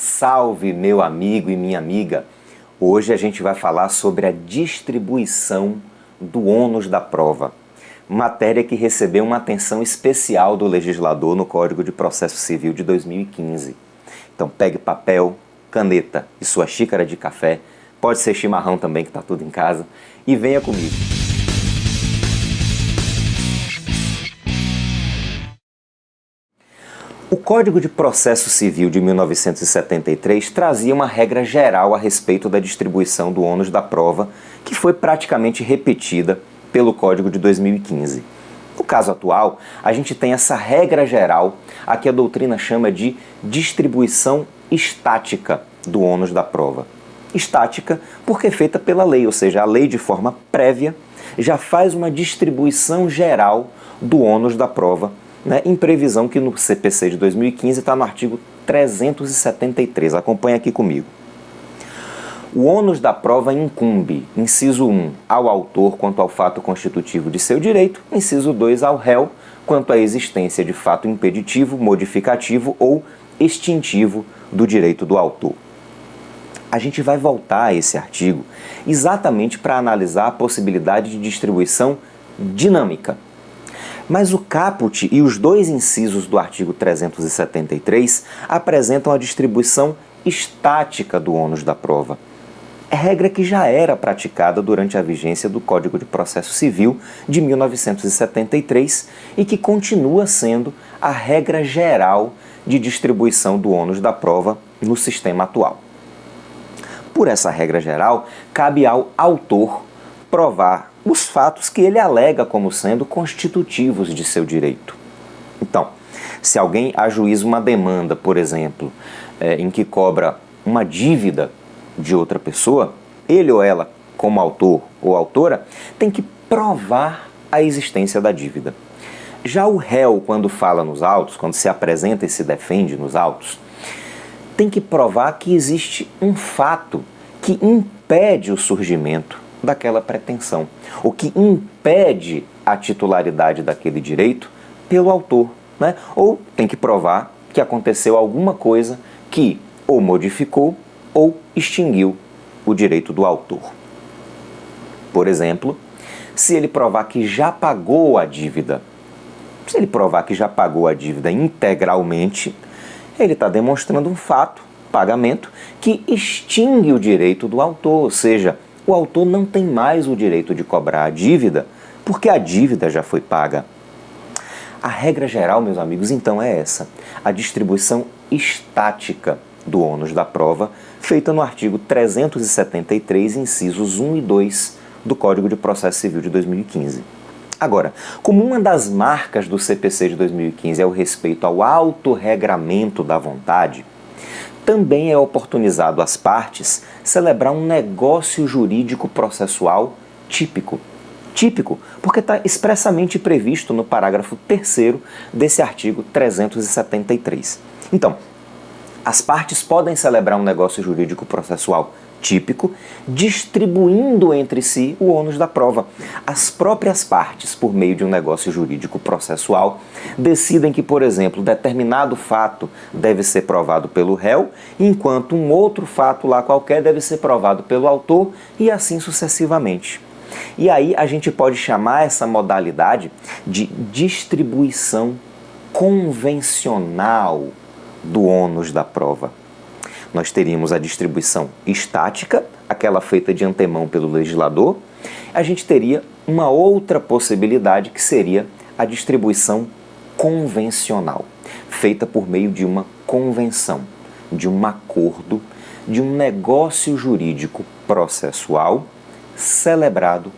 Salve, meu amigo e minha amiga! Hoje a gente vai falar sobre a distribuição do ônus da prova, matéria que recebeu uma atenção especial do legislador no Código de Processo Civil de 2015. Então pegue papel, caneta e sua xícara de café, pode ser chimarrão também, que está tudo em casa, e venha comigo. O Código de Processo Civil de 1973 trazia uma regra geral a respeito da distribuição do ônus da prova, que foi praticamente repetida pelo Código de 2015. No caso atual, a gente tem essa regra geral, a que a doutrina chama de distribuição estática do ônus da prova. Estática porque é feita pela lei, ou seja, a lei de forma prévia já faz uma distribuição geral do ônus da prova, em previsão que no CPC de 2015 está no artigo 373. Acompanha aqui comigo. O ônus da prova incumbe, inciso 1, ao autor quanto ao fato constitutivo de seu direito, inciso 2, ao réu quanto à existência de fato impeditivo, modificativo ou extintivo do direito do autor. A gente vai voltar a esse artigo exatamente para analisar a possibilidade de distribuição dinâmica. Mas o caput e os dois incisos do artigo 373 apresentam a distribuição estática do ônus da prova. É regra que já era praticada durante a vigência do Código de Processo Civil de 1973 e que continua sendo a regra geral de distribuição do ônus da prova no sistema atual. Por essa regra geral, cabe ao autor provar os fatos que ele alega como sendo constitutivos de seu direito. Então, se alguém ajuiza uma demanda, por exemplo, em que cobra uma dívida de outra pessoa, ele ou ela, como autor ou autora, tem que provar a existência da dívida. Já o réu, quando fala nos autos, quando se apresenta e se defende nos autos, tem que provar que existe um fato que impede o surgimento daquela pretensão, o que impede a titularidade daquele direito pelo autor, Ou tem que provar que aconteceu alguma coisa que ou modificou ou extinguiu o direito do autor. Por exemplo, se ele provar que já pagou a dívida, se ele provar que já pagou a dívida integralmente, ele está demonstrando um fato, pagamento, que extingue o direito do autor, ou seja, o autor não tem mais o direito de cobrar a dívida, porque a dívida já foi paga. A regra geral, meus amigos, então é essa: a distribuição estática do ônus da prova, feita no artigo 373, incisos 1 e 2 do Código de Processo Civil de 2015. Agora, como uma das marcas do CPC de 2015 é o respeito ao autorregramento da vontade, também é oportunizado às partes celebrar um negócio jurídico processual típico. Típico porque está expressamente previsto no parágrafo 3º desse artigo 373. Então, as partes podem celebrar um negócio jurídico processual típico, distribuindo entre si o ônus da prova. As próprias partes, por meio de um negócio jurídico processual, decidem que, por exemplo, determinado fato deve ser provado pelo réu, enquanto um outro fato lá qualquer deve ser provado pelo autor, e assim sucessivamente. E aí a gente pode chamar essa modalidade de distribuição convencional do ônus da prova. Nós teríamos a distribuição estática, aquela feita de antemão pelo legislador. A gente teria uma outra possibilidade, que seria a distribuição convencional, feita por meio de uma convenção, de um acordo, de um negócio jurídico processual celebrado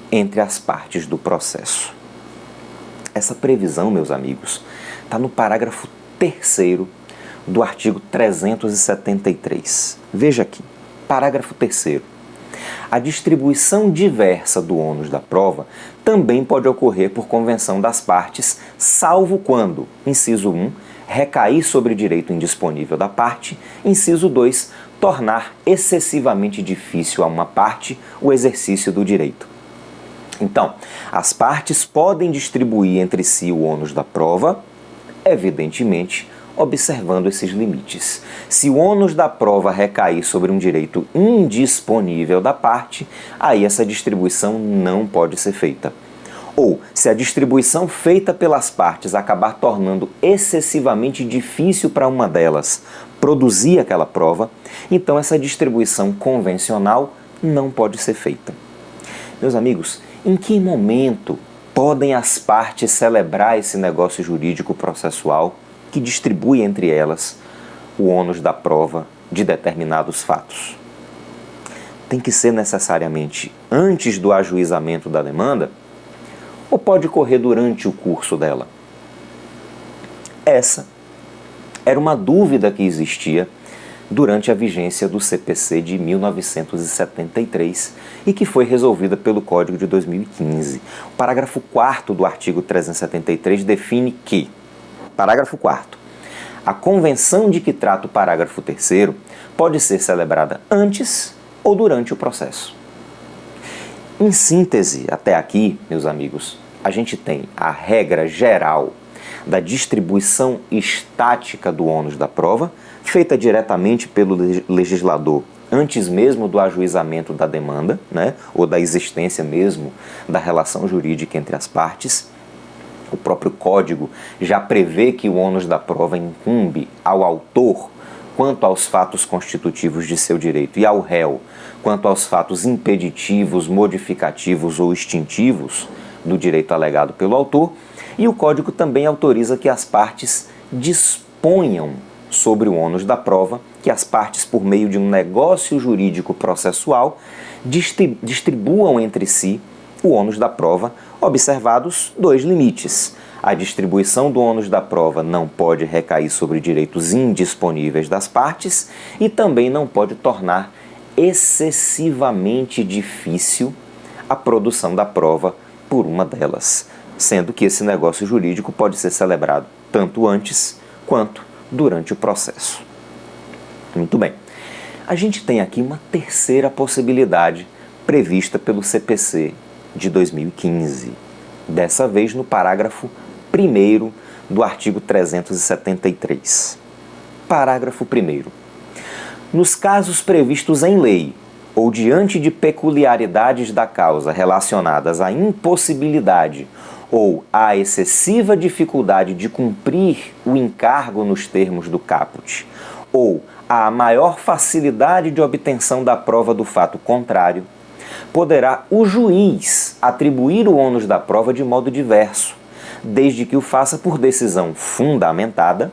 entre as partes do processo. Essa previsão, meus amigos, está no parágrafo 3º do artigo 373. Veja aqui, parágrafo 3º. A distribuição diversa do ônus da prova também pode ocorrer por convenção das partes, salvo quando, inciso 1, recair sobre direito indisponível da parte, inciso 2, tornar excessivamente difícil a uma parte o exercício do direito. Então, as partes podem distribuir entre si o ônus da prova, evidentemente, observando esses limites. Se o ônus da prova recair sobre um direito indisponível da parte, aí essa distribuição não pode ser feita. Ou, se a distribuição feita pelas partes acabar tornando excessivamente difícil para uma delas produzir aquela prova, então essa distribuição convencional não pode ser feita. Meus amigos, em que momento podem as partes celebrar esse negócio jurídico processual que distribui entre elas o ônus da prova de determinados fatos? Tem que ser necessariamente antes do ajuizamento da demanda ou pode ocorrer durante o curso dela? Essa era uma dúvida que existia durante a vigência do CPC de 1973 e que foi resolvida pelo Código de 2015. O parágrafo 4º do artigo 373 define que, parágrafo 4º, a convenção de que trata o parágrafo 3º pode ser celebrada antes ou durante o processo. Em síntese, até aqui, meus amigos, a gente tem a regra geral da distribuição estática do ônus da prova, feita diretamente pelo legislador antes mesmo do ajuizamento da demanda, ou da existência mesmo da relação jurídica entre as partes. O próprio Código já prevê que o ônus da prova incumbe ao autor quanto aos fatos constitutivos de seu direito e ao réu quanto aos fatos impeditivos, modificativos ou extintivos do direito alegado pelo autor, e o Código também autoriza que as partes disponham sobre o ônus da prova, que as partes, por meio de um negócio jurídico processual, distribuam entre si o ônus da prova, observados dois limites. A distribuição do ônus da prova não pode recair sobre direitos indisponíveis das partes e também não pode tornar excessivamente difícil a produção da prova por uma delas, sendo que esse negócio jurídico pode ser celebrado tanto antes quanto durante o processo. Muito bem. A gente tem aqui uma terceira possibilidade prevista pelo CPC de 2015, dessa vez no parágrafo 1º do artigo 373. Parágrafo 1º. Nos casos previstos em lei ou diante de peculiaridades da causa relacionadas à impossibilidade ou à excessiva dificuldade de cumprir o encargo nos termos do caput, ou à maior facilidade de obtenção da prova do fato contrário, poderá o juiz atribuir o ônus da prova de modo diverso, desde que o faça por decisão fundamentada,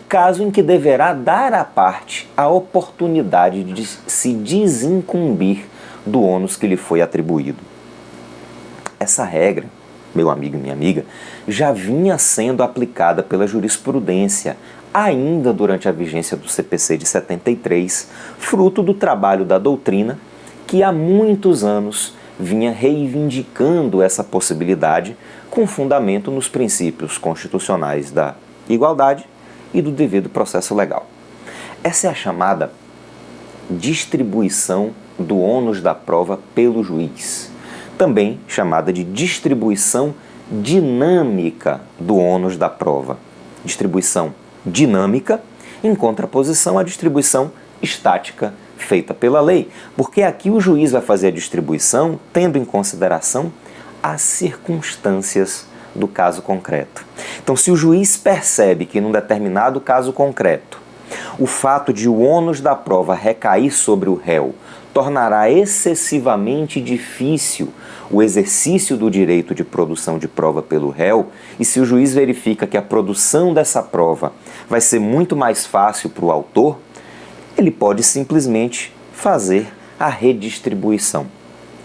caso em que deverá dar à parte a oportunidade de se desincumbir do ônus que lhe foi atribuído. Essa regra, meu amigo e minha amiga, já vinha sendo aplicada pela jurisprudência ainda durante a vigência do CPC de 73, fruto do trabalho da doutrina que há muitos anos vinha reivindicando essa possibilidade com fundamento nos princípios constitucionais da igualdade e do devido processo legal. Essa é a chamada distribuição do ônus da prova pelo juiz, também chamada de distribuição dinâmica do ônus da prova. Distribuição dinâmica em contraposição à distribuição estática feita pela lei, porque aqui o juiz vai fazer a distribuição tendo em consideração as circunstâncias do caso concreto. Então, se o juiz percebe que num determinado caso concreto o fato de o ônus da prova recair sobre o réu tornará excessivamente difícil o exercício do direito de produção de prova pelo réu, e se o juiz verifica que a produção dessa prova vai ser muito mais fácil para o autor, ele pode simplesmente fazer a redistribuição.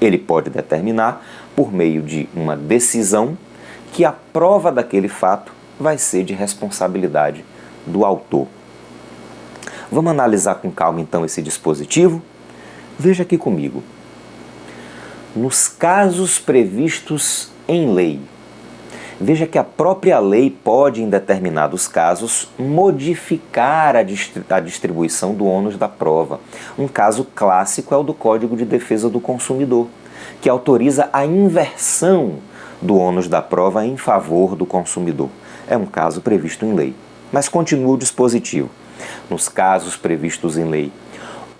Ele pode determinar, por meio de uma decisão, que a prova daquele fato vai ser de responsabilidade do autor. Vamos analisar com calma então esse dispositivo? Veja aqui comigo. Nos casos previstos em lei, veja que a própria lei pode, em determinados casos, modificar a distribuição do ônus da prova. Um caso clássico é o do Código de Defesa do Consumidor, que autoriza a inversão do ônus da prova em favor do consumidor. É um caso previsto em lei. Mas continua o dispositivo. Nos casos previstos em lei,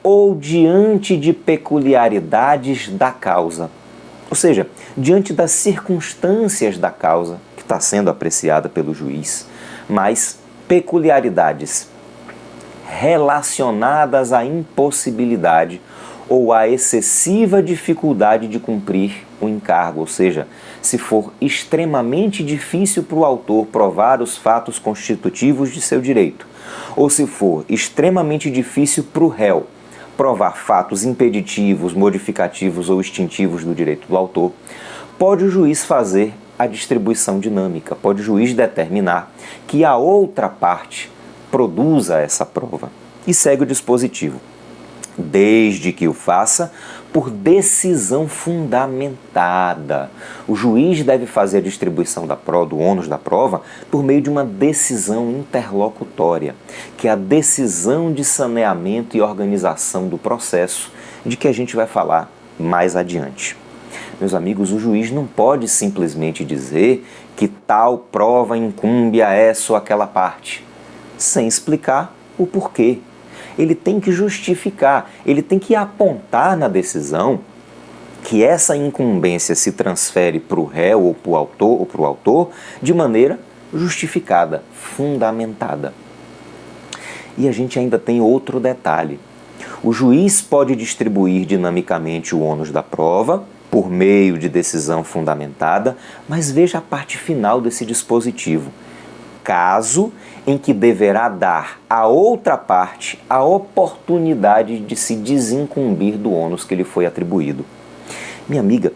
ou diante de peculiaridades da causa, ou seja, diante das circunstâncias da causa que está sendo apreciada pelo juiz, mas peculiaridades relacionadas à impossibilidade ou à excessiva dificuldade de cumprir o encargo, ou seja, se for extremamente difícil para o autor provar os fatos constitutivos de seu direito, ou se for extremamente difícil para o réu provar fatos impeditivos, modificativos ou extintivos do direito do autor, pode o juiz fazer a distribuição dinâmica, pode o juiz determinar que a outra parte produza essa prova. E segue o dispositivo. Desde que o faça por decisão fundamentada. O juiz deve fazer a distribuição do ônus da prova por meio de uma decisão interlocutória, que é a decisão de saneamento e organização do processo, de que a gente vai falar mais adiante. Meus amigos, o juiz não pode simplesmente dizer que tal prova incumbe a essa ou aquela parte, sem explicar o porquê. Ele tem que justificar, ele tem que apontar na decisão que essa incumbência se transfere para o réu ou para o autor de maneira justificada, fundamentada. E a gente ainda tem outro detalhe. O juiz pode distribuir dinamicamente o ônus da prova por meio de decisão fundamentada, mas veja a parte final desse dispositivo. Caso em que deverá dar à outra parte a oportunidade de se desincumbir do ônus que lhe foi atribuído. Minha amiga,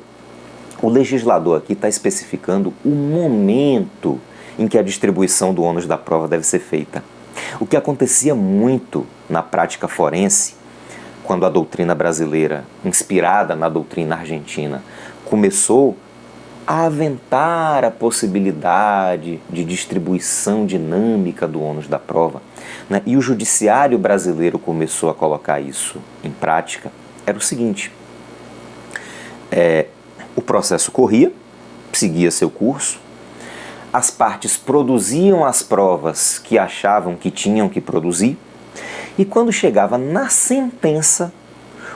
o legislador aqui está especificando o momento em que a distribuição do ônus da prova deve ser feita. O que acontecia muito na prática forense, quando a doutrina brasileira, inspirada na doutrina argentina, começou a aventar a possibilidade de distribuição dinâmica do ônus da prova, né? E o judiciário brasileiro começou a colocar isso em prática, era o seguinte: o processo corria, seguia seu curso, as partes produziam as provas que achavam que tinham que produzir, e quando chegava na sentença,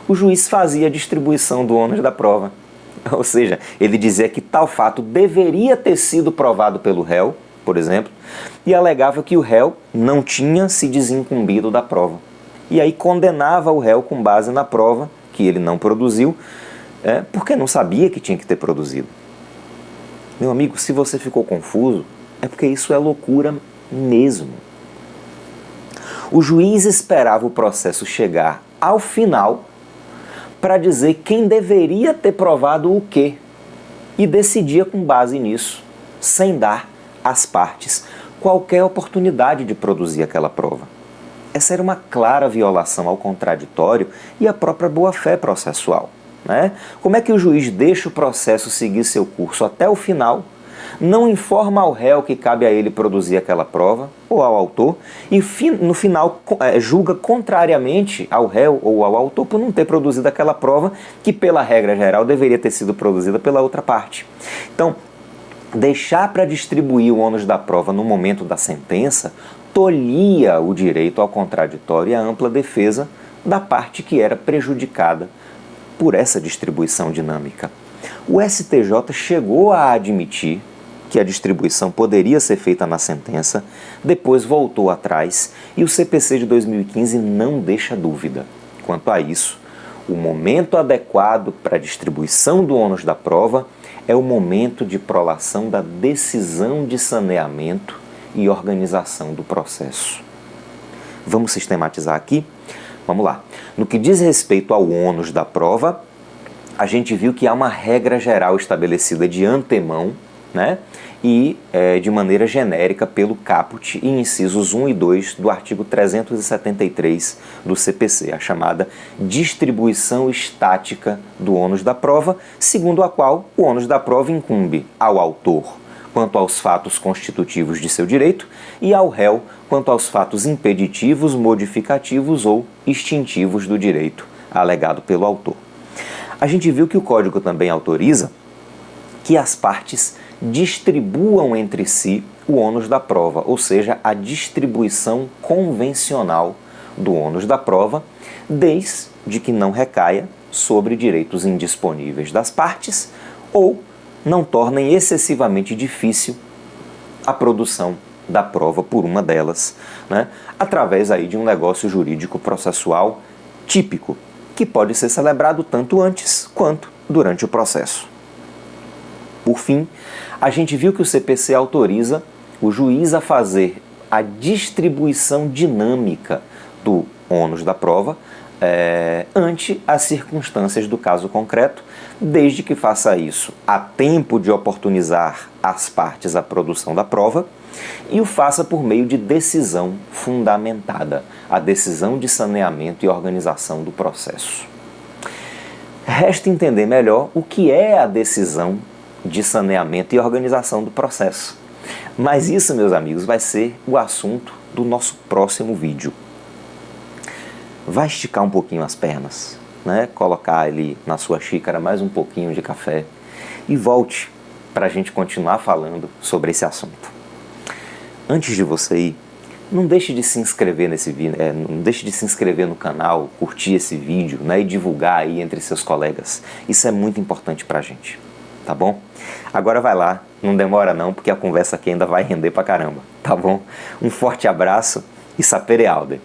o juiz fazia a distribuição do ônus da prova. Ou seja, ele dizia que tal fato deveria ter sido provado pelo réu, por exemplo, e alegava que o réu não tinha se desincumbido da prova. E aí condenava o réu com base na prova que ele não produziu, porque não sabia que tinha que ter produzido. Meu amigo, se você ficou confuso, é porque isso é loucura mesmo. O juiz esperava o processo chegar ao final para dizer quem deveria ter provado o quê, e decidia com base nisso, sem dar às partes qualquer oportunidade de produzir aquela prova. Essa era uma clara violação ao contraditório e à própria boa-fé processual, né? Como é que o juiz deixa o processo seguir seu curso até o final, não informa ao réu que cabe a ele produzir aquela prova, ou ao autor, e no final julga contrariamente ao réu ou ao autor por não ter produzido aquela prova que, pela regra geral, deveria ter sido produzida pela outra parte. Então, deixar para distribuir o ônus da prova no momento da sentença tolhia o direito ao contraditório e à ampla defesa da parte que era prejudicada por essa distribuição dinâmica. O STJ chegou a admitir que a distribuição poderia ser feita na sentença, depois voltou atrás e o CPC de 2015 não deixa dúvida. Quanto a isso, o momento adequado para a distribuição do ônus da prova é o momento de prolação da decisão de saneamento e organização do processo. Vamos sistematizar aqui? Vamos lá. No que diz respeito ao ônus da prova, a gente viu que há uma regra geral estabelecida de antemão, né? E de maneira genérica pelo caput e incisos 1 e 2 do artigo 373 do CPC, a chamada distribuição estática do ônus da prova, segundo a qual o ônus da prova incumbe ao autor quanto aos fatos constitutivos de seu direito e ao réu quanto aos fatos impeditivos, modificativos ou extintivos do direito alegado pelo autor. A gente viu que o Código também autoriza que as partes distribuam entre si o ônus da prova, ou seja, a distribuição convencional do ônus da prova, desde que não recaia sobre direitos indisponíveis das partes ou não tornem excessivamente difícil a produção da prova por uma delas, né, através aí de um negócio jurídico processual típico, que pode ser celebrado tanto antes quanto durante o processo. Por fim, a gente viu que o CPC autoriza o juiz a fazer a distribuição dinâmica do ônus da prova ante as circunstâncias do caso concreto, desde que faça isso a tempo de oportunizar às partes a produção da prova e o faça por meio de decisão fundamentada, a decisão de saneamento e organização do processo. Resta entender melhor o que é a decisão de saneamento e organização do processo. Mas isso, meus amigos, vai ser o assunto do nosso próximo vídeo. Vai esticar um pouquinho as pernas, né? Colocar ali na sua xícara mais um pouquinho de café e volte para a gente continuar falando sobre esse assunto. Antes de você ir, não deixe de se inscrever nesse vídeo, não deixe de se inscrever no canal, curtir esse vídeo, né, e divulgar aí entre seus colegas. Isso é muito importante pra gente, tá bom? Agora vai lá, não demora não, porque a conversa aqui ainda vai render pra caramba, tá bom? Um forte abraço e sapere aude!